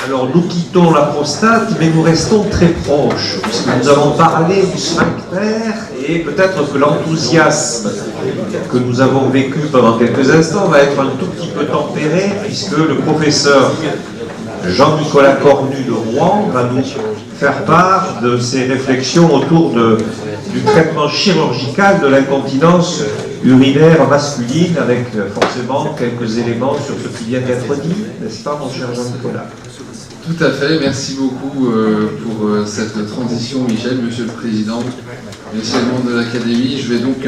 Alors nous quittons la prostate, mais nous restons très proches, puisque nous avons parlé du sphincter, et peut-être que l'enthousiasme que nous avons vécu pendant quelques instants va être un tout petit peu tempéré, puisque le professeur Jean-Nicolas Cornu de Rouen va nous faire part de ses réflexions autour du traitement chirurgical de l'incontinence urinaire masculine, avec forcément quelques éléments sur ce qui vient d'être dit, n'est-ce pas mon cher Jean-Nicolas? Tout à fait, merci beaucoup pour cette transition, Michel, Monsieur le Président, messieurs les membres de l'Académie. Je vais donc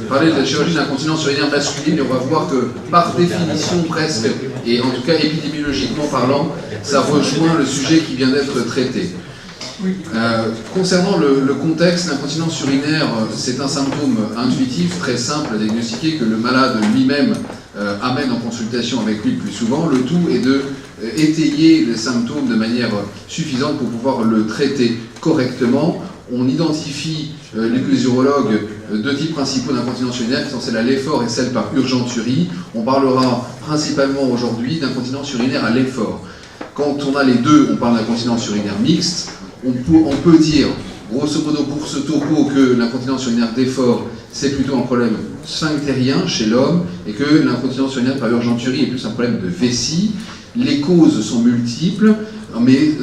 parler de la chirurgie d'incontinence urinaire masculine, et on va voir que par définition presque, et en tout cas épidémiologiquement parlant, ça rejoint le sujet qui vient d'être traité. Concernant le contexte, l'incontinence urinaire, c'est un symptôme intuitif, très simple à diagnostiquer, que le malade lui-même amène en consultation avec lui le plus souvent. Le tout est de étayer les symptômes de manière suffisante pour pouvoir le traiter correctement. On identifie les urologues deux types principaux d'incontinence urinaire, qui sont celle à l'effort et celle par urgenturie. On parlera principalement aujourd'hui d'incontinence urinaire à l'effort. Quand on a les deux, on parle d'incontinence urinaire mixte. On peut dire, grosso modo pour ce topo, que l'incontinence urinaire d'effort, c'est plutôt un problème sphinctérien chez l'homme, et que l'incontinence urinaire par urgenturie est plus un problème de vessie. Les causes sont multiples, mais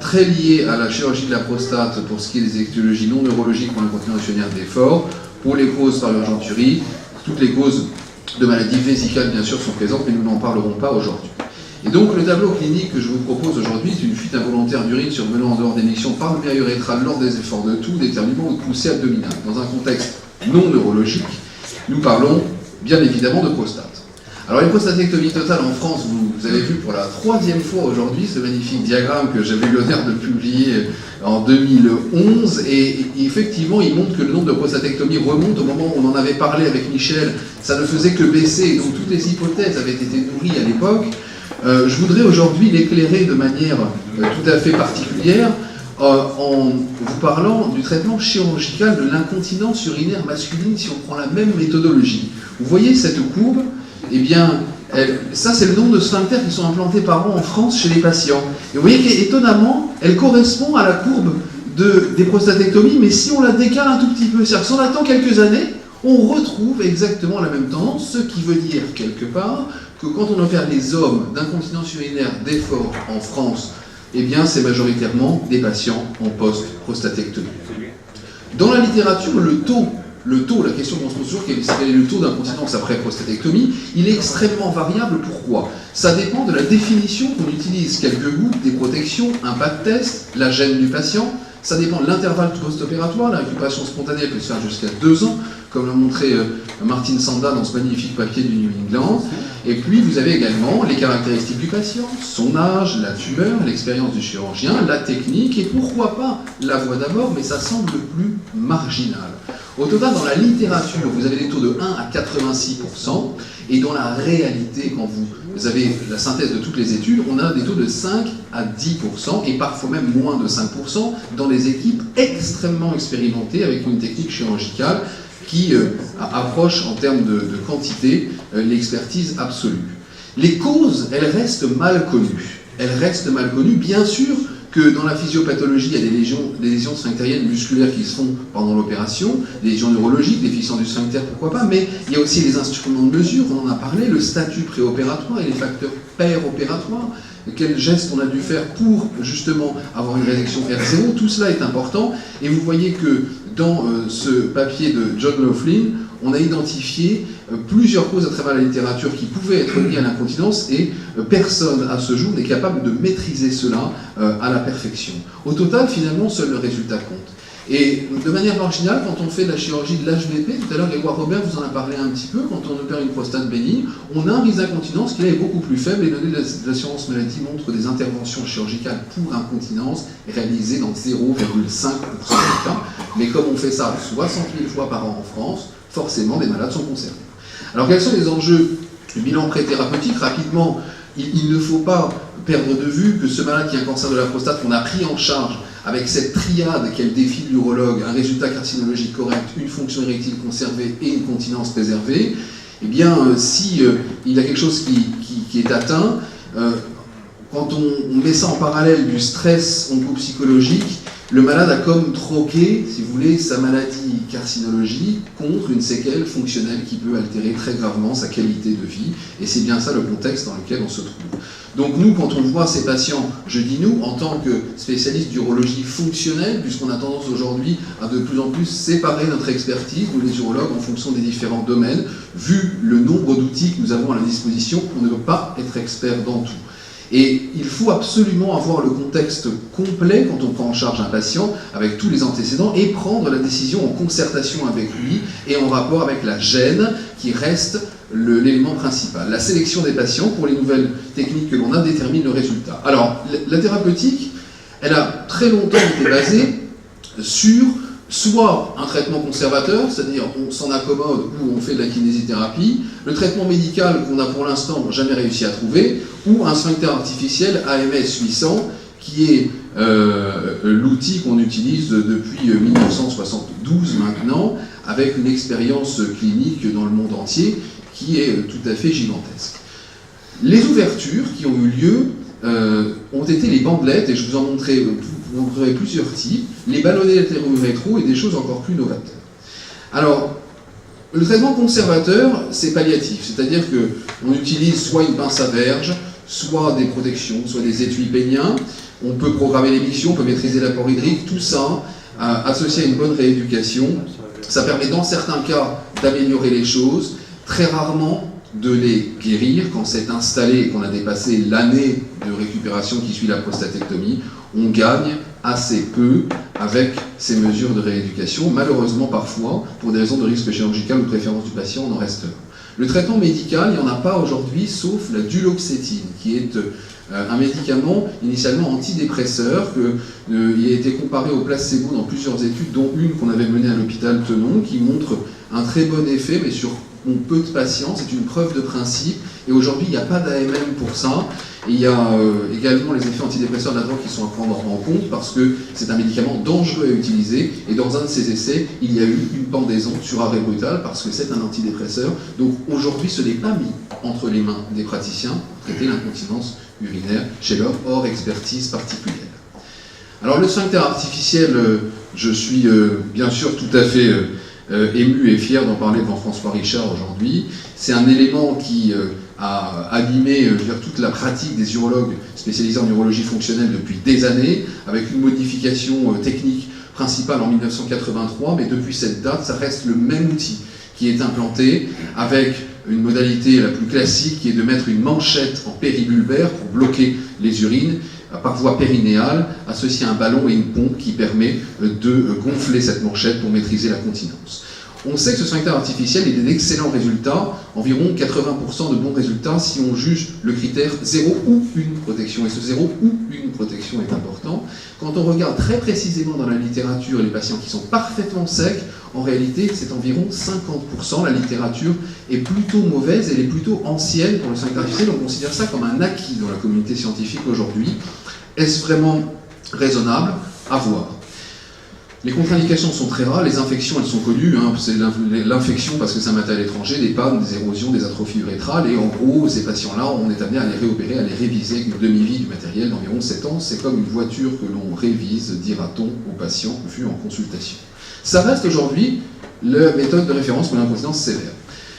très liées à la chirurgie de la prostate pour ce qui est des étiologies non neurologiques pour l'incontinence urinaire d'effort. Pour les causes par urgenturie, toutes les causes de maladies vésicales, bien sûr, sont présentes, mais nous n'en parlerons pas aujourd'hui. Et donc, le tableau clinique que je vous propose aujourd'hui est une fuite involontaire d'urine survenant en dehors d'émission par le milieu urétral lors des efforts de toux, d'éternuement ou de poussée abdominale. Dans un contexte non neurologique, nous parlons bien évidemment de prostate. Alors, les prostatectomies totales en France, vous avez vu pour la troisième fois aujourd'hui ce magnifique diagramme que j'avais eu l'honneur de publier en 2011. Et effectivement, il montre que le nombre de prostatectomies remonte au moment où on en avait parlé avec Michel. Ça ne faisait que baisser, donc toutes les hypothèses avaient été nourries à l'époque. Je voudrais aujourd'hui l'éclairer de manière tout à fait particulière en vous parlant du traitement chirurgical de l'incontinence urinaire masculine si on prend la même méthodologie. Vous voyez cette courbe? Eh bien, ça c'est le nombre de sphincters qui sont implantés par an en France chez les patients. Et vous voyez qu'étonnamment, elle correspond à la courbe des prostatectomies, mais si on la décale un tout petit peu, c'est-à-dire si on attend quelques années, on retrouve exactement la même tendance, ce qui veut dire quelque part que quand on opère les hommes d'incontinence urinaire d'effort en France, eh bien c'est majoritairement des patients en post-prostatectomie. Dans la littérature, le taux, la question qu'on se pose toujours, quel est le taux d'incontinence après prostatectomie, il est extrêmement variable. Pourquoi? Ça dépend de la définition qu'on utilise. Quelques gouttes, des protections, un pas de test, la gêne du patient. Ça dépend de l'intervalle post-opératoire. La récupération spontanée peut se faire jusqu'à 2 ans, comme l'a montré Martine Sanda dans ce magnifique papier du New England. Et puis vous avez également les caractéristiques du patient, son âge, la tumeur, l'expérience du chirurgien, la technique et pourquoi pas la voie d'abord, mais ça semble plus marginal. Au total, dans la littérature, vous avez des taux de 1 à 86%, et dans la réalité, quand vous avez la synthèse de toutes les études, on a des taux de 5 à 10%, et parfois même moins de 5%, dans des équipes extrêmement expérimentées avec une technique chirurgicale qui approche en termes de quantité l'expertise absolue. Les causes, elles restent mal connues. Elles restent mal connues, bien sûr que dans la physiopathologie, il y a des lésions sphinctériennes musculaires qui se font pendant l'opération, des lésions neurologiques, déficience du sphincter, pourquoi pas, mais il y a aussi les instruments de mesure, on en a parlé, le statut préopératoire et les facteurs péropératoires, quels gestes on a dû faire pour justement avoir une résection R0, tout cela est important, et vous voyez que dans ce papier de John Laughlin, on a identifié plusieurs causes à travers la littérature qui pouvaient être liées à l'incontinence et personne à ce jour n'est capable de maîtriser cela à la perfection. Au total, finalement, seul le résultat compte. Et de manière marginale, quand on fait de la chirurgie de l'HVP, tout à l'heure Grégoire Robert vous en a parlé un petit peu, quand on opère une prostate bénigne, on a un risque d'incontinence qui là est beaucoup plus faible. Les données de l'assurance maladie montrent des interventions chirurgicales pour incontinence réalisées dans 0,5% des cas. Mais comme on fait ça 60 000 fois par an en France, forcément des malades sont concernés. Alors quels sont les enjeux du bilan pré-thérapeutique? Rapidement, il ne faut pas perdre de vue que ce malade qui a un cancer de la prostate qu'on a pris en charge avec cette triade qu'elle défie l'urologue, un résultat carcinologique correct, une fonction érectile conservée et une continence préservée, eh bien, si il y a quelque chose qui est atteint, quand on met ça en parallèle du stress oncopsychologique, le malade a comme troqué, si vous voulez, sa maladie carcinologique contre une séquelle fonctionnelle qui peut altérer très gravement sa qualité de vie. Et c'est bien ça le contexte dans lequel on se trouve. Donc nous, quand on voit ces patients, je dis nous, en tant que spécialistes d'urologie fonctionnelle, puisqu'on a tendance aujourd'hui à de plus en plus séparer notre expertise, nous les urologues, en fonction des différents domaines, vu le nombre d'outils que nous avons à la disposition, on ne peut pas être expert dans tout. Et il faut absolument avoir le contexte complet quand on prend en charge un patient, avec tous les antécédents, et prendre la décision en concertation avec lui et en rapport avec la gène qui reste l'élément principal. La sélection des patients pour les nouvelles techniques que l'on a détermine le résultat. Alors, la thérapeutique, elle a très longtemps été basée sur soit un traitement conservateur, c'est-à-dire on s'en accommode ou on fait de la kinésithérapie, le traitement médical qu'on a pour l'instant jamais réussi à trouver, ou un sphincter artificiel AMS 800, qui est l'outil qu'on utilise depuis 1972 maintenant, avec une expérience clinique dans le monde entier qui est tout à fait gigantesque. Les ouvertures qui ont eu lieu ont été les bandelettes, et je vous en montrerai plusieurs types, les ballonnets latéraux-rétro et des choses encore plus novateurs. Alors, le traitement conservateur, c'est palliatif, c'est-à-dire qu'on utilise soit une pince à verge, soit des protections, soit des étuis péniens, on peut programmer l'émission, on peut maîtriser l'apport hydrique, tout ça, associé à une bonne rééducation, ça permet dans certains cas d'améliorer les choses, très rarement de les guérir quand c'est installé et qu'on a dépassé l'année de récupération qui suit la prostatectomie. On gagne assez peu avec ces mesures de rééducation. Malheureusement, parfois, pour des raisons de risque chirurgical ou de préférence du patient, on en reste là. Le traitement médical, il n'y en a pas aujourd'hui, sauf la duloxétine, qui est un médicament initialement antidépresseur, qui a été comparé au placebo dans plusieurs études, dont une qu'on avait menée à l'hôpital Tenon, qui montre un très bon effet, mais sur peu de patients, c'est une preuve de principe, et aujourd'hui il n'y a pas d'AMM pour ça, et il y a également les effets antidépresseurs de la drogue qui sont à prendre en compte, parce que c'est un médicament dangereux à utiliser, et dans un de ces essais, il y a eu une pendaison sur arrêt brutal, parce que c'est un antidépresseur, donc aujourd'hui ce n'est pas mis entre les mains des praticiens pour traiter l'incontinence urinaire chez leur hors expertise particulière. Alors le sphincter artificiel, je suis bien sûr tout à fait ému et fier d'en parler devant François Richard aujourd'hui. C'est un élément qui a animé toute la pratique des urologues spécialisés en urologie fonctionnelle depuis des années, avec une modification technique principale en 1983, mais depuis cette date, ça reste le même outil qui est implanté, avec une modalité la plus classique qui est de mettre une manchette en péribulbaire pour bloquer les urines, par voie périnéale, associé à un ballon et une pompe qui permet de gonfler cette manchette pour maîtriser la continence. On sait que ce sphincter artificiel est d'excellents résultats, environ 80% de bons résultats si on juge le critère 0 ou une protection. Et ce 0 ou une protection est important. Quand on regarde très précisément dans la littérature les patients qui sont parfaitement secs, en réalité c'est environ 50%. La littérature est plutôt mauvaise, elle est plutôt ancienne pour le sphincter artificiel, on considère ça comme un acquis dans la communauté scientifique aujourd'hui. Est-ce vraiment raisonnable? À voir. Les contre-indications sont très rares, les infections elles sont connues, c'est l'infection parce que c'est un matériel étranger, des pannes, des érosions, des atrophies urétrales, et en gros ces patients-là on est amené à les réopérer, à les réviser avec une demi-vie du matériel d'environ 7 ans, c'est comme une voiture que l'on révise, dira-t-on aux patients vu en consultation. Ça reste aujourd'hui la méthode de référence pour l'incontinence sévère.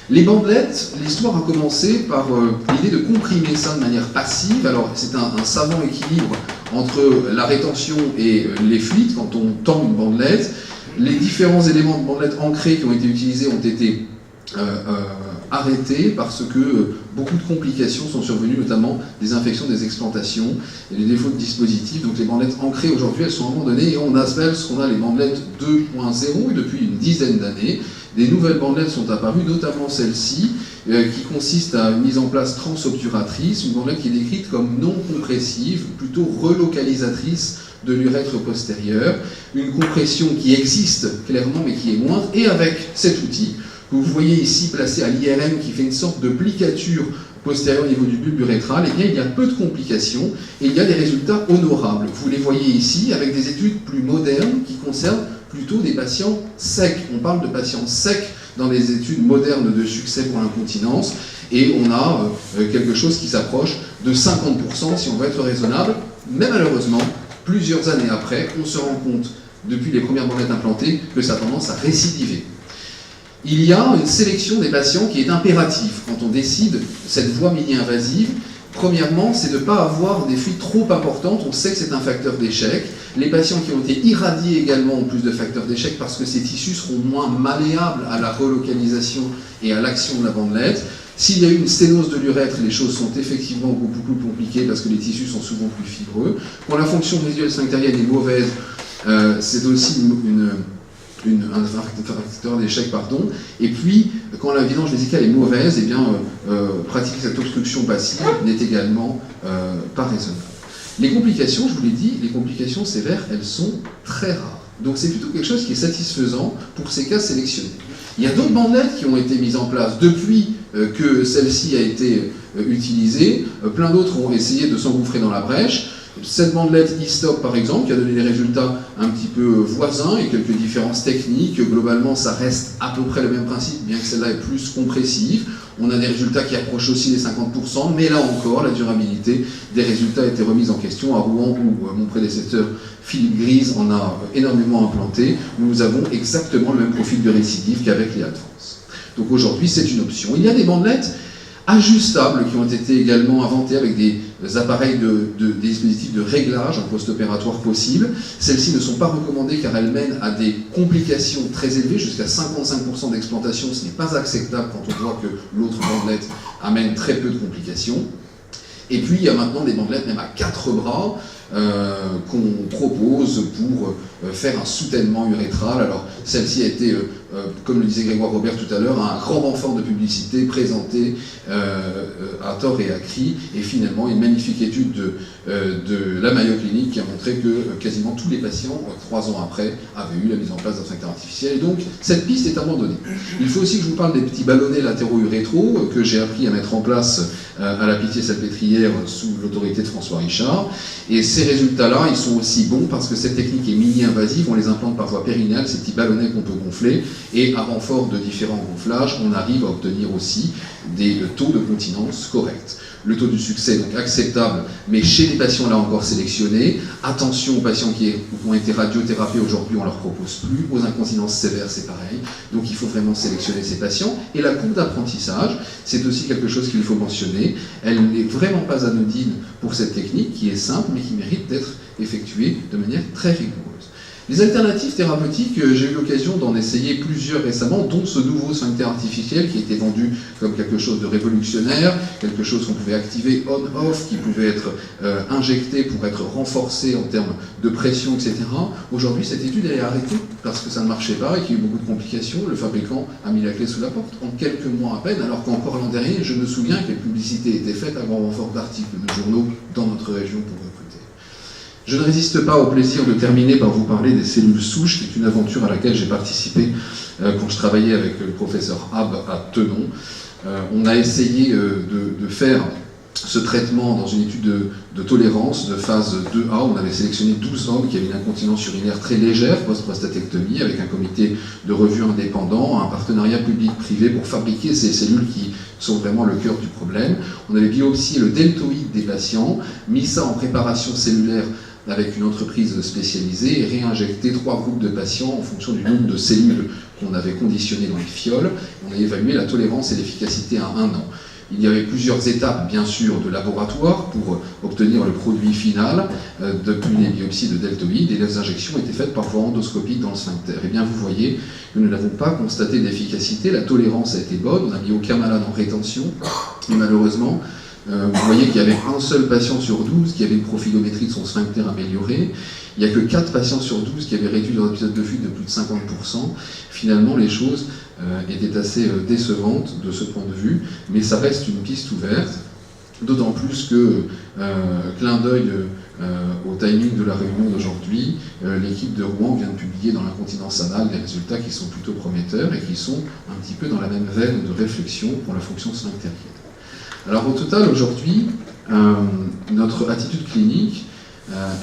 Les bandelettes, l'histoire a commencé par l'idée de comprimer ça de manière passive. Alors c'est un savant équilibre entre la rétention et les fluides quand on tend une bandelette. Les différents éléments de bandelette ancrés qui ont été utilisés ont été arrêtés parce que beaucoup de complications sont survenues, notamment des infections des explantations et les défauts de dispositifs. Donc les bandelettes ancrées aujourd'hui, elles sont abandonnées et on appelle ce qu'on a les bandelettes 2.0 et depuis une dizaine d'années. Des nouvelles bandelettes sont apparues, notamment celle-ci, qui consiste à une mise en place transobturatrice, une bandelette qui est décrite comme non compressive, plutôt relocalisatrice de l'urètre postérieur, une compression qui existe clairement mais qui est moindre, et avec cet outil que vous voyez ici placé à l'IRM qui fait une sorte de plicature postérieure au niveau du bulbe urétral, eh bien il y a peu de complications et il y a des résultats honorables. Vous les voyez ici avec des études plus modernes qui concernent plutôt des patients secs. On parle de patients secs dans les études modernes de succès pour l'incontinence, et on a quelque chose qui s'approche de 50% si on veut être raisonnable, mais malheureusement, plusieurs années après, on se rend compte, depuis les premières bandelettes implantées, que ça a tendance à récidiver. Il y a une sélection des patients qui est impérative quand on décide cette voie mini-invasive. Premièrement, c'est de ne pas avoir des fuites trop importantes, on sait que c'est un facteur d'échec. Les patients qui ont été irradiés également ont plus de facteurs d'échec parce que ces tissus seront moins malléables à la relocalisation et à l'action de la bandelette. S'il y a eu une sténose de l'urètre, les choses sont effectivement beaucoup plus compliquées parce que les tissus sont souvent plus fibreux. Quand la fonction résiduelle sphinctérienne est mauvaise, c'est aussi un facteur d'échec, pardon. Et puis, quand la vidange vésicale est mauvaise, eh bien, pratiquer cette obstruction passive n'est également pas raisonnable. Les complications, je vous l'ai dit, les complications sévères, elles sont très rares. Donc c'est plutôt quelque chose qui est satisfaisant pour ces cas sélectionnés. Il y a d'autres bandelettes qui ont été mises en place depuis que celle-ci a été utilisée. Plein d'autres ont essayé de s'engouffrer dans la brèche. Cette bandelette e-stop par exemple, qui a donné des résultats un petit peu voisins et quelques différences techniques. Globalement, ça reste à peu près le même principe, bien que celle-là est plus compressive. On a des résultats qui approchent aussi les 50%, mais là encore, la durabilité des résultats a été remise en question. À Rouen, où mon prédécesseur Philippe Grise en a énormément implanté, nous avons exactement le même profil de récidive qu'avec les Advance. Donc aujourd'hui, c'est une option. Il y a des bandelettes ajustables qui ont été également inventées avec des appareils des dispositifs de réglage en post-opératoire possible. Celles-ci ne sont pas recommandées car elles mènent à des complications très élevées, jusqu'à 55% d'explantation. Ce n'est pas acceptable quand on voit que l'autre bandelette amène très peu de complications. Et puis il y a maintenant des bandelettes même à 4 bras qu'on propose pour faire un soutènement urétral. Alors celle-ci a été, comme le disait Grégoire Robert tout à l'heure, un grand renfort de publicité présenté à tort et à cri, et finalement une magnifique étude de la Mayo Clinique qui a montré que quasiment tous les patients, 3 ans après, avaient eu la mise en place d'un sphincter artificiel. Et donc cette piste est abandonnée. Il faut aussi que je vous parle des petits ballonnets latéraux urétraux que j'ai appris à mettre en place à la Pitié-Salpêtrière sous l'autorité de François Richard. Et ces résultats-là, ils sont aussi bons parce que cette technique est mini-invasive, on les implante par voie périnéale, ces petits ballonnets qu'on peut gonfler, et à renfort de différents gonflages, on arrive à obtenir aussi des taux de continence corrects. Le taux du succès est donc acceptable, mais chez les patients là encore sélectionnés, attention aux patients qui ont été radiothérapiés aujourd'hui, on ne leur propose plus, aux incontinences sévères c'est pareil, donc il faut vraiment sélectionner ces patients. Et la courbe d'apprentissage, c'est aussi quelque chose qu'il faut mentionner, elle n'est vraiment pas anodine pour cette technique qui est simple mais qui mérite d'être effectuée de manière très rigoureuse. Les alternatives thérapeutiques, j'ai eu l'occasion d'en essayer plusieurs récemment, dont ce nouveau sphincter artificiel qui a été vendu comme quelque chose de révolutionnaire, quelque chose qu'on pouvait activer on-off, qui pouvait être injecté pour être renforcé en termes de pression, etc. Aujourd'hui, cette étude elle est arrêtée parce que ça ne marchait pas et qu'il y a eu beaucoup de complications. Le fabricant a mis la clé sous la porte en quelques mois à peine, alors qu'encore l'an dernier, je me souviens que les publicités étaient faites à grand renfort d'articles de journaux dans notre région pour recruter. Je ne résiste pas au plaisir de terminer par vous parler des cellules souches, qui est une aventure à laquelle j'ai participé quand je travaillais avec le professeur Hab à Tenon. On a essayé de faire ce traitement dans une étude de tolérance de phase 2A. On avait sélectionné 12 hommes qui avaient une incontinence urinaire très légère post-prostatectomie, avec un comité de revue indépendant, un partenariat public-privé pour fabriquer ces cellules qui sont vraiment le cœur du problème. On avait biopsié le deltoïde des patients, mis ça en préparation cellulaire avec une entreprise spécialisée et réinjecté 3 groupes de patients en fonction du nombre de cellules qu'on avait conditionnées dans les fioles. On a évalué la tolérance et l'efficacité à 1 an. Il y avait plusieurs étapes, bien sûr, de laboratoire pour obtenir le produit final depuis les biopsies de deltoïdes, et les injections étaient faites par voie endoscopique dans le sphincter. Et bien, vous voyez que nous n'avons pas constaté d'efficacité. La tolérance a été bonne, on a mis aucun malade en rétention, mais malheureusement, vous voyez qu'il y avait un seul patient sur 12 qui avait une profilométrie de son sphincter améliorée. Il n'y a que 4 patients sur 12 qui avaient réduit leur épisode de fuite de plus de 50%. Finalement, les choses étaient assez décevantes de ce point de vue, mais ça reste une piste ouverte, d'autant plus que, clin d'œil au timing de la réunion d'aujourd'hui, l'équipe de Rouen vient de publier dans l'incontinence anale des résultats qui sont plutôt prometteurs et qui sont un petit peu dans la même veine de réflexion pour la fonction sphinctérienne. Alors au total, aujourd'hui, notre attitude clinique,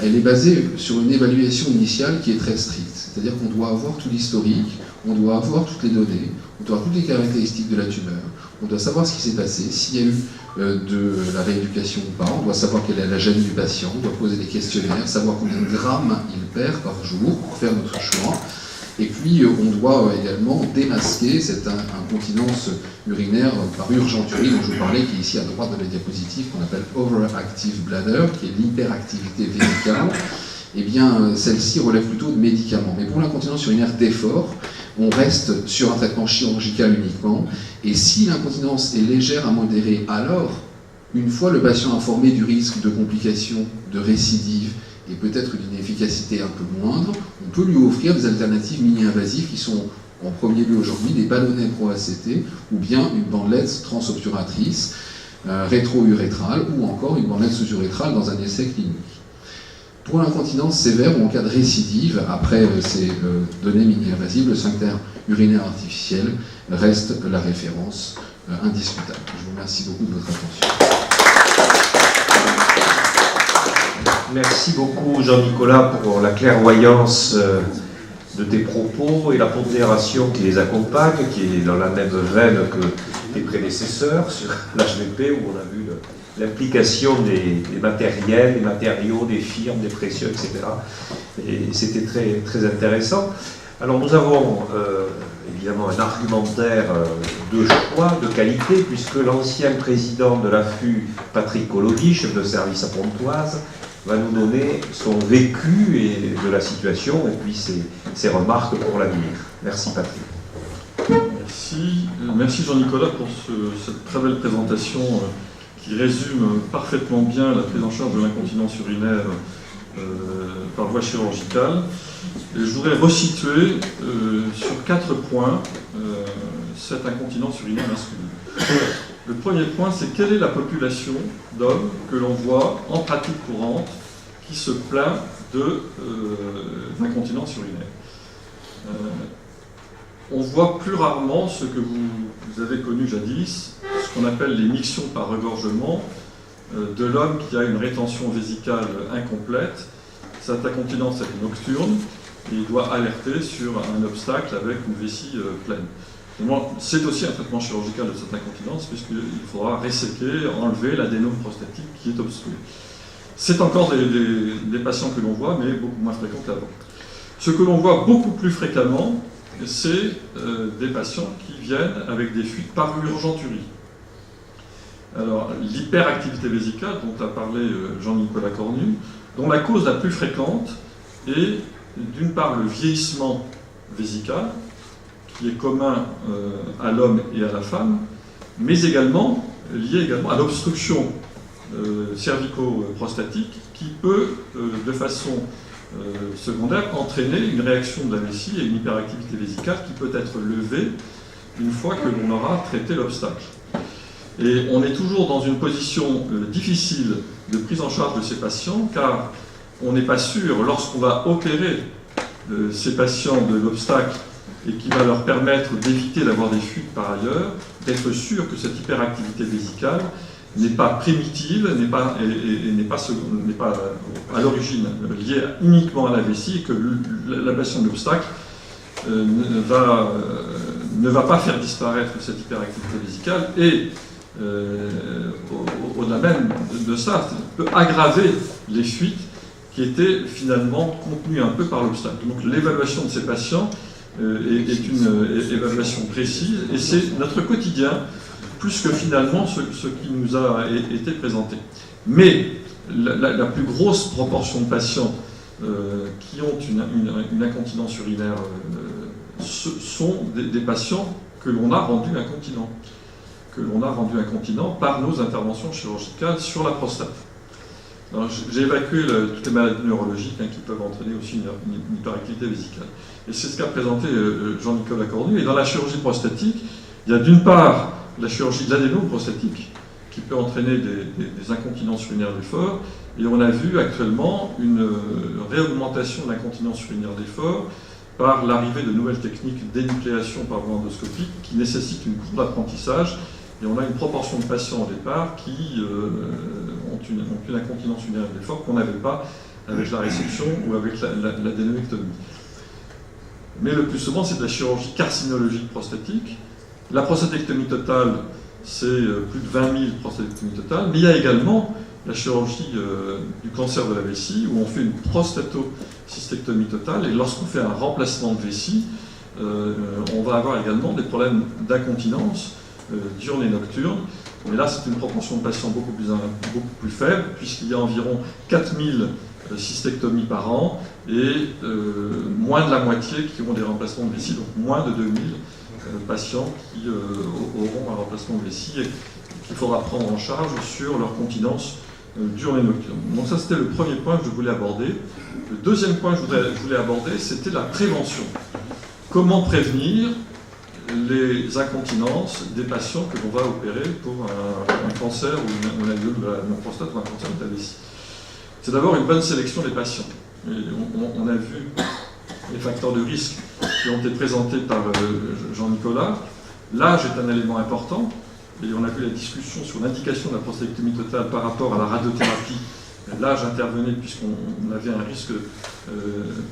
elle est basée sur une évaluation initiale qui est très stricte. C'est-à-dire qu'on doit avoir tout l'historique, on doit avoir toutes les données, on doit avoir toutes les caractéristiques de la tumeur, on doit savoir ce qui s'est passé, s'il y a eu de la rééducation ou pas, on doit savoir quelle est la gêne du patient, on doit poser des questionnaires, savoir combien de grammes il perd par jour pour faire notre choix. Et puis, on doit également démasquer cette incontinence urinaire par urgenturie dont je vous parlais, qui est ici à droite de la diapositive, qu'on appelle overactive bladder, qui est l'hyperactivité vésicale. Eh bien, celle-ci relève plutôt de médicaments. Mais pour l'incontinence urinaire d'effort, on reste sur un traitement chirurgical uniquement. Et si l'incontinence est légère à modérée, alors, une fois le patient informé du risque de complications, de récidive, et peut-être d'une efficacité un peu moindre, on peut lui offrir des alternatives mini-invasives qui sont en premier lieu aujourd'hui des ballonnets pro-ACT ou bien une bandelette transobturatrice rétro-urétrale ou encore une bandelette sous-urétrale dans un essai clinique. Pour l'incontinence sévère ou en cas de récidive, après ces données mini-invasives, le sphincter urinaire artificiel reste la référence indiscutable. Je vous remercie beaucoup de votre attention. Merci beaucoup Jean-Nicolas pour la clairvoyance de tes propos et la pondération qui les accompagne, qui est dans la même veine que tes prédécesseurs sur l'HVP, où on a vu l'implication des matériels, des matériaux, des firmes, des précieux, etc. Et c'était très, très intéressant. Alors nous avons évidemment un argumentaire de choix, de qualité, puisque l'ancien président de l'AFU, Patrick Colody, chef de service à Pontoise, va nous donner son vécu et de la situation et puis ses remarques pour l'avenir. Merci Patrick. Merci Jean-Nicolas pour cette très belle présentation qui résume parfaitement bien la prise en charge de l'incontinence urinaire par voie chirurgicale. Et je voudrais resituer sur 4 points cette incontinence urinaire masculine. Le premier point, c'est quelle est la population d'hommes que l'on voit en pratique courante qui se plaint d'incontinence urinaire. On voit plus rarement ce que vous avez connu jadis, ce qu'on appelle les mictions par regorgement de l'homme qui a une rétention vésicale incomplète. Cette incontinence est nocturne et il doit alerter sur un obstacle avec une vessie pleine. C'est aussi un traitement chirurgical de cette incontinence puisqu'il faudra resséquer, enlever l'adénome prostatique qui est obstrué. C'est encore des patients que l'on voit, mais beaucoup moins fréquents qu'avant. Ce que l'on voit beaucoup plus fréquemment, c'est des patients qui viennent avec des fuites par urgenturie. Alors, l'hyperactivité vésicale, dont a parlé Jean-Nicolas Cornu, dont la cause la plus fréquente est d'une part le vieillissement vésical, qui est commun à l'homme et à la femme, mais également lié également à l'obstruction cervico-prostatique qui peut, de façon secondaire, entraîner une réaction de la vessie et une hyperactivité vésicale qui peut être levée une fois que l'on aura traité l'obstacle. Et on est toujours dans une position difficile de prise en charge de ces patients, car on n'est pas sûr, lorsqu'on va opérer ces patients de l'obstacle et qui va leur permettre d'éviter d'avoir des fuites par ailleurs, d'être sûr que cette hyperactivité vésicale n'est pas primitive, n'est pas à l'origine liée uniquement à la vessie, et que l'ablation de l'obstacle ne va pas faire disparaître cette hyperactivité vésicale, et au-delà même de ça, peut aggraver les fuites qui étaient finalement contenues un peu par l'obstacle. Donc l'évaluation de ces patients est une évaluation précise, et c'est notre quotidien, plus que finalement ce qui nous a été présenté. Mais la plus grosse proportion de patients qui ont une incontinence urinaire sont des patients que l'on a rendus incontinents par nos interventions chirurgicales sur la prostate. J'ai évacué toutes les maladies neurologiques qui peuvent entraîner aussi une hyperactivité vésicale. Et c'est ce qu'a présenté Jean-Nicolas Cornu. Et dans la chirurgie prostatique, il y a d'une part la chirurgie de l'adénome prostatique qui peut entraîner des incontinences urinaires d'effort. Et on a vu actuellement une réaugmentation de l'incontinence urinaire d'effort par l'arrivée de nouvelles techniques d'énucléation par voie endoscopique qui nécessitent une courbe d'apprentissage. Et on a une proportion de patients au départ qui ont une incontinence urinaire d'effort qu'on n'avait pas avec la résection ou avec l'adénomectomie. mais le plus souvent c'est de la chirurgie carcinologique prostatique. La prostatectomie totale, c'est plus de 20 000 prostatectomies totales, mais il y a également la chirurgie du cancer de la vessie, où on fait une prostatocystectomie totale, et lorsqu'on fait un remplacement de vessie, on va avoir également des problèmes d'incontinence diurne et nocturne. Mais là, c'est une proportion de patients beaucoup plus faible, puisqu'il y a environ 4000 cystectomies par an, et moins de la moitié qui ont des remplacements de vessie, donc moins de 2000 patients qui auront un remplacement de vessie et qu'il faudra prendre en charge sur leur continence diurne et nocturne. Donc ça, c'était le premier point que je voulais aborder. Le deuxième point que je voulais aborder, c'était la prévention. Comment prévenir les incontinences des patients que l'on va opérer pour un cancer ou une alvéole de la prostate ou un cancer de la vessie. C'est d'abord une bonne sélection des patients. Et on a vu les facteurs de risque qui ont été présentés par Jean-Nicolas. L'âge est un élément important, et on a vu la discussion sur l'indication de la prostatectomie totale par rapport à la radiothérapie. L'âge intervenait puisqu'on avait un risque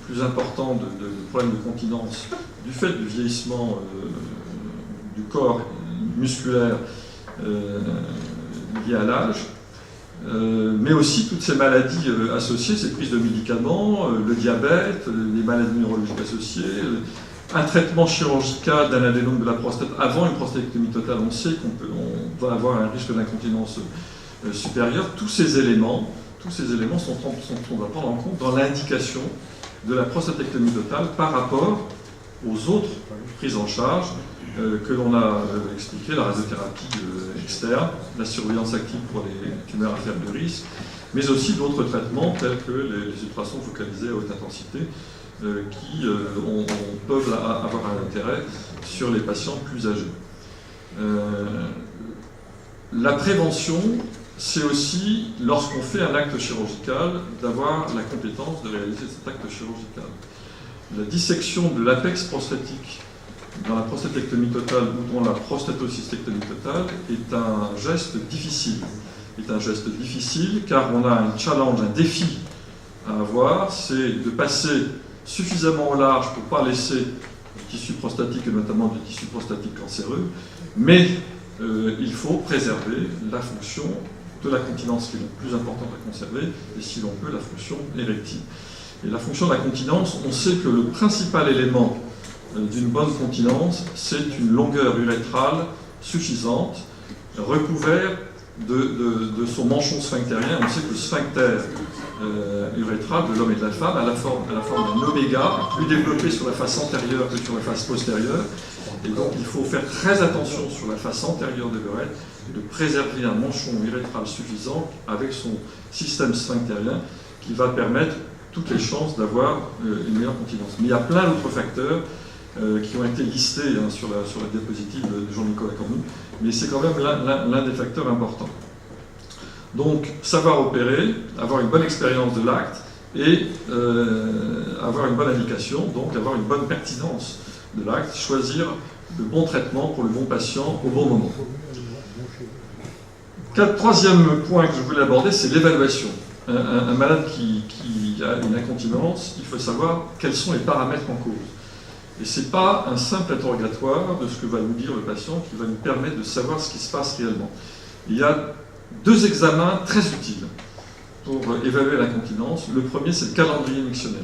plus important de problèmes de continence du fait du vieillissement du corps musculaire lié à l'âge, mais aussi toutes ces maladies associées, ces prises de médicaments, le diabète, les maladies neurologiques associées, un traitement chirurgical d'un adénome de la prostate avant une prostatectomie totale. On sait qu'on va avoir un risque d'incontinence supérieur. Tous ces éléments sont à prendre en compte dans l'indication de la prostatectomie totale par rapport aux autres prises en charge que l'on a expliquées, la radiothérapie externe, la surveillance active pour les tumeurs à faible risque, mais aussi d'autres traitements tels que les ultrasons focalisés à haute intensité qui peuvent avoir un intérêt sur les patients plus âgés. La prévention, c'est aussi, lorsqu'on fait un acte chirurgical, d'avoir la compétence de réaliser cet acte chirurgical. La dissection de l'apex prostatique dans la prostatectomie totale ou dans la prostatocystectomie totale est un geste difficile. Car on a un challenge, un défi à avoir, c'est de passer suffisamment au large pour ne pas laisser du tissu prostatique et notamment du tissu prostatique cancéreux, mais il faut préserver la fonction de la continence qui est le plus importante à conserver, et si l'on peut, la fonction érectile. Et la fonction de la continence, on sait que le principal élément d'une bonne continence, c'est une longueur urétrale suffisante, recouvert de son manchon sphinctérien. On sait que le sphincter urétral de l'homme et de la femme a la forme d'un oméga, plus développé sur la face antérieure que sur la face postérieure. Et donc il faut faire très attention sur la face antérieure de l'urètre, de préserver un manchon urétral suffisant avec son système sphinctérien qui va permettre toutes les chances d'avoir une meilleure continence. Mais il y a plein d'autres facteurs qui ont été listés sur la diapositive de Jean-Nicolas Cornu, mais c'est quand même l'un des facteurs importants. Donc, savoir opérer, avoir une bonne expérience de l'acte et avoir une bonne indication, donc avoir une bonne pertinence de l'acte, choisir le bon traitement pour le bon patient au bon moment. Troisième point que je voulais aborder, c'est l'évaluation. Un malade qui a une incontinence, il faut savoir quels sont les paramètres en cause. Et ce n'est pas un simple interrogatoire de ce que va nous dire le patient qui va nous permettre de savoir ce qui se passe réellement. Il y a deux examens très utiles pour évaluer l'incontinence. Le premier, c'est le calendrier mictionnel.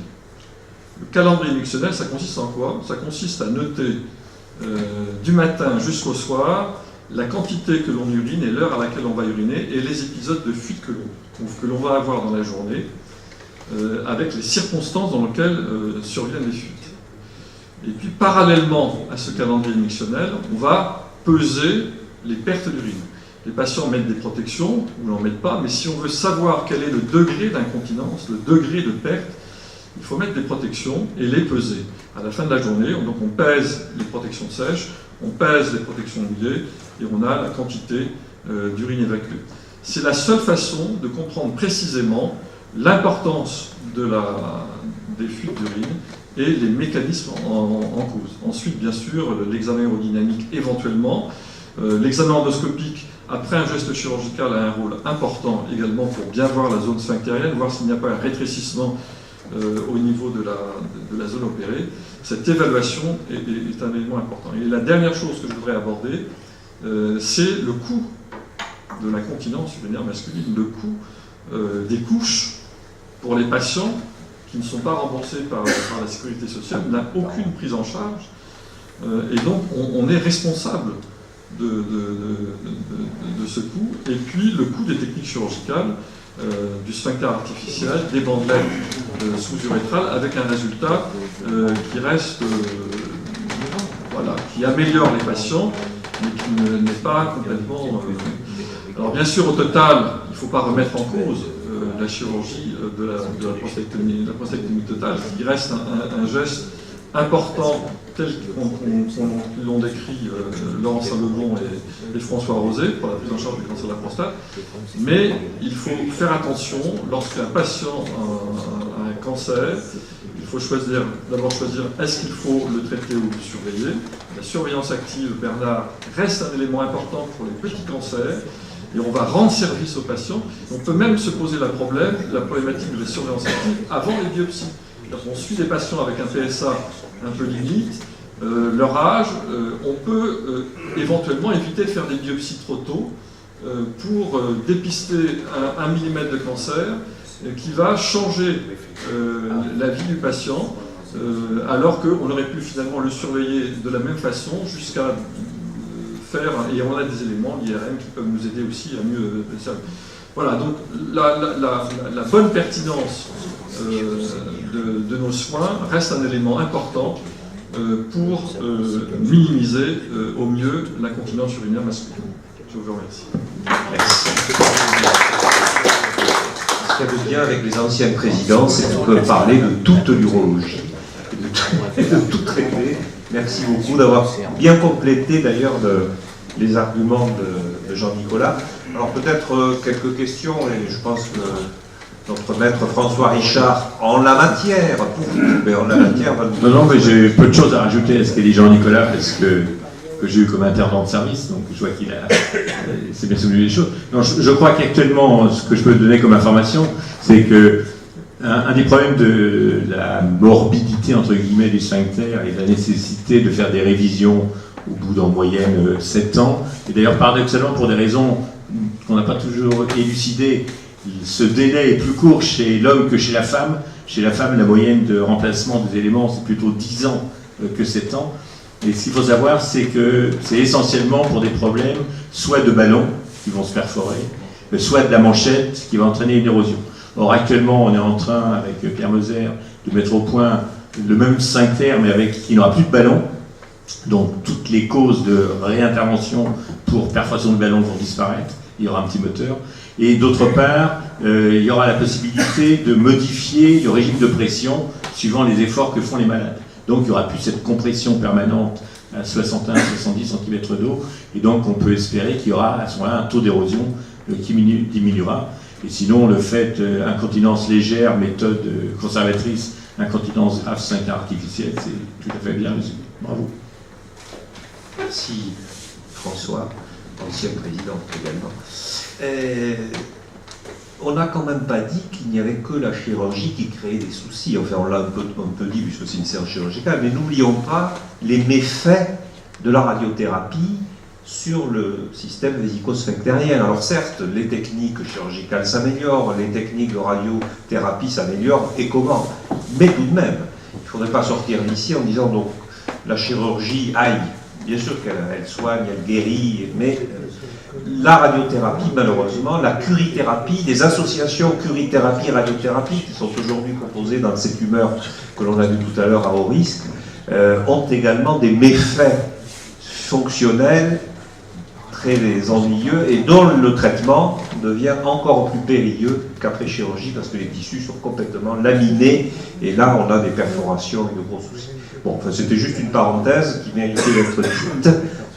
Le calendrier mictionnel, ça consiste en quoi? Ça consiste à noter du matin jusqu'au soir la quantité que l'on urine et l'heure à laquelle on va uriner et les épisodes de fuite que l'on va avoir dans la journée avec les circonstances dans lesquelles surviennent les fuites. Et puis parallèlement à ce calendrier mictionnel, on va peser les pertes d'urine. Les patients mettent des protections ou n'en mettent pas, mais si on veut savoir quel est le degré d'incontinence, le degré de perte, il faut mettre des protections et les peser. À la fin de la journée, donc on pèse les protections sèches, on pèse les protections mouillées et on a la quantité d'urine évacuée. C'est la seule façon de comprendre précisément l'importance des fuites d'urine et les mécanismes en cause. Ensuite, bien sûr, l'examen aérodynamique éventuellement. L'examen endoscopique, après un geste chirurgical, a un rôle important également pour bien voir la zone sphinctérienne, voir s'il n'y a pas un rétrécissement au niveau de la zone opérée. Cette évaluation est un élément important. Et la dernière chose que je voudrais aborder, c'est le coût de l'incontinence urinaire masculine, le coût des couches pour les patients qui ne sont pas remboursés par la sécurité sociale, n'a aucune prise en charge. Et donc, on est responsable de ce coût. Et puis, le coût des techniques chirurgicales, du sphincter artificiel, des bandelettes sous-urétrales, avec un résultat qui reste, voilà, qui améliore les patients, mais qui n'est pas complètement... Alors, bien sûr, au total, il ne faut pas remettre en cause la chirurgie de la prostatectomie totale, qui reste un geste important tel qu'ils l'ont décrit Laurent Saint-Lebon et François Rosé pour la prise en charge du cancer de la prostate. Mais il faut faire attention, lorsqu'un patient a un cancer, il faut d'abord choisir est-ce qu'il faut le traiter ou le surveiller. La surveillance active, Bernard, reste un élément important pour les petits cancers. Et on va rendre service aux patients. On peut même se poser la problématique de la surveillance active avant les biopsies. On suit des patients avec un PSA un peu limite, leur âge, on peut éventuellement éviter de faire des biopsies trop tôt pour dépister un millimètre de cancer qui va changer la vie du patient, alors qu'on aurait pu finalement le surveiller de la même façon jusqu'à faire, et on a des éléments, l'IRM, qui peuvent nous aider aussi à mieux... Voilà, donc la bonne pertinence de nos soins reste un élément important pour minimiser au mieux l'incontinence urinaire masculine. Je vous remercie. Merci. Ce qu'il y a de bien avec les anciens présidents, c'est qu'on peut parler de toute l'urologie, de tout traiter. Merci beaucoup d'avoir bien complété d'ailleurs les arguments de Jean-Nicolas. Alors peut-être quelques questions, et je pense que notre maître François Richard, en la matière, Non, mais j'ai peu de choses à rajouter à ce qu'a dit Jean-Nicolas, parce que j'ai eu comme intendant de service, donc je vois qu'il a c'est bien souvenu les choses. Non, je crois qu'actuellement, ce que je peux donner comme information, c'est que un des problèmes de la morbidité, entre guillemets, du sphincter et la nécessité de faire des révisions au bout d'en moyenne 7 ans, et d'ailleurs paradoxalement pour des raisons qu'on n'a pas toujours élucidées, ce délai est plus court chez l'homme que chez la femme. Chez la femme, la moyenne de remplacement des éléments, c'est plutôt 10 ans que 7 ans. Et ce qu'il faut savoir, c'est que c'est essentiellement pour des problèmes soit de ballons qui vont se perforer, soit de la manchette qui va entraîner une érosion. Or, actuellement, on est en train, avec Pierre Moser, de mettre au point le même sphincter, mais avec qui n'aura plus de ballon. Donc, toutes les causes de réintervention pour perforation de ballon vont disparaître. Il y aura un petit moteur. Et d'autre part, il y aura la possibilité de modifier le régime de pression suivant les efforts que font les malades. Donc il n'y aura plus cette compression permanente à 61-70 cm d'eau. Et donc on peut espérer qu'il y aura à ce moment-là un taux d'érosion qui diminuera. Et sinon, le fait incontinence légère, méthode conservatrice, incontinence grave sphincter artificielle, c'est tout à fait bien résumé. Bravo. Merci François, ancien président également. On n'a quand même pas dit qu'il n'y avait que la chirurgie qui créait des soucis. Enfin, on l'a un peu dit puisque c'est une séance chirurgicale, mais n'oublions pas les méfaits de la radiothérapie sur le système vésico-sphinctérien. Alors certes, les techniques chirurgicales s'améliorent, les techniques de radiothérapie s'améliorent, et comment? Mais tout de même, il ne faudrait pas sortir d'ici en disant donc la chirurgie aille. Bien sûr qu'elle soigne, elle guérit, mais la radiothérapie, malheureusement, la curithérapie, des associations curithérapie-radiothérapie qui sont aujourd'hui proposées dans cette humeur que l'on a vu tout à l'heure à haut risque, ont également des méfaits fonctionnels très ennuyeux et dont le traitement devient encore plus périlleux qu'après chirurgie parce que les tissus sont complètement laminés et là on a des perforations et de gros soucis. Bon, enfin, c'était juste une parenthèse qui méritait d'être dite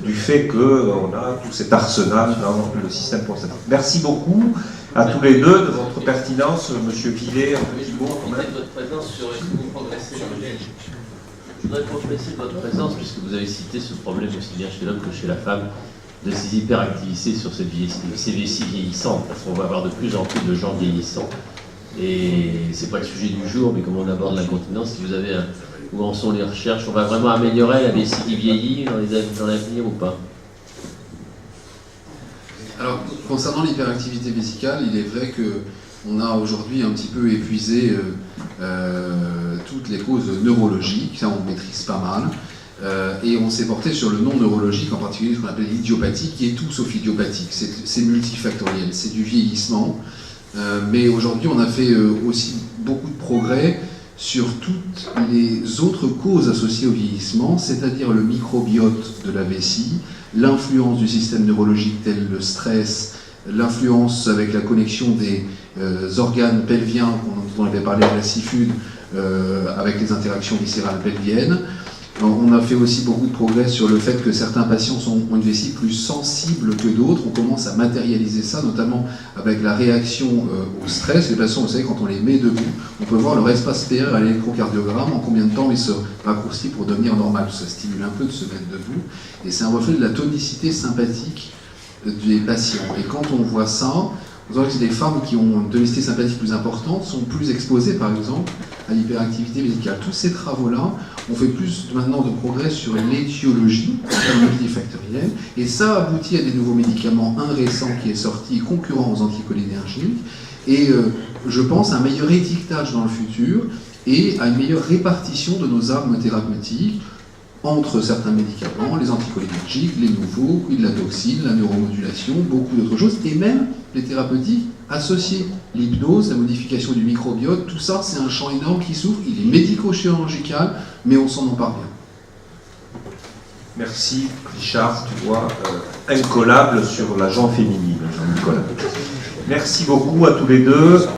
du fait qu'on a tout cet arsenal dans le système prostatique. Merci beaucoup à tous les deux de votre pertinence. Monsieur Villet, un petit mot quand même. Votre présence sur vous progresser. Je voudrais progresser votre présence puisque vous avez cité ce problème aussi bien chez l'homme que chez la femme de ces hyperactivités sur ces vies vieillissantes, parce qu'on va avoir de plus en plus de gens vieillissants Et c'est pas le sujet du jour, mais comment on aborde l'incontinence, si vous avez où en sont les recherches, on va vraiment améliorer la vessie qui vieillit dans l'avenir ou pas? Alors, concernant l'hyperactivité vésicale, il est vrai qu'on a aujourd'hui un petit peu épuisé toutes les causes neurologiques, ça on maîtrise pas mal, et on s'est porté sur le non neurologique, en particulier ce qu'on appelle l'idiopathie, qui est tout sauf idiopathique, c'est multifactoriel, c'est du vieillissement, mais aujourd'hui on a fait aussi beaucoup de progrès sur toutes les autres causes associées au vieillissement, c'est-à-dire le microbiote de la vessie, l'influence du système neurologique tel le stress, l'influence avec la connexion des organes pelviens, dont on avait parlé à la CIFUD, avec les interactions viscérales pelviennes. On a fait aussi beaucoup de progrès sur le fait que certains patients ont une vessie plus sensible que d'autres. On commence à matérialiser ça, notamment avec la réaction au stress. Les patients, vous savez, quand on les met debout, on peut voir leur espace PR à l'électrocardiogramme, en combien de temps il se raccourcit pour devenir normal. Ça stimule un peu de se mettre debout. Et c'est un reflet de la tonicité sympathique des patients. Et quand on voit ça, vous voyez que des femmes qui ont une tonicité sympathique plus importante sont plus exposées, par exemple, à l'hyperactivité vésicale. Tous ces travaux-là ont fait plus maintenant de progrès sur l'étiologie multifactorielle, et ça aboutit à des nouveaux médicaments, un récent qui est sorti, concurrent aux anticholinergiques, et je pense à un meilleur étiquetage dans le futur, et à une meilleure répartition de nos armes thérapeutiques entre certains médicaments, les anticholinergiques, les nouveaux, puis de la toxine, la neuromodulation, beaucoup d'autres choses, et même les thérapeutiques associées. L'hypnose, la modification du microbiote, tout ça, c'est un champ énorme qui s'ouvre, il est médico-chirurgical, mais on s'en empare bien. Merci Richard, tu vois, incollable sur la gent féminine, Jean-Nicolas. Merci beaucoup à tous les deux.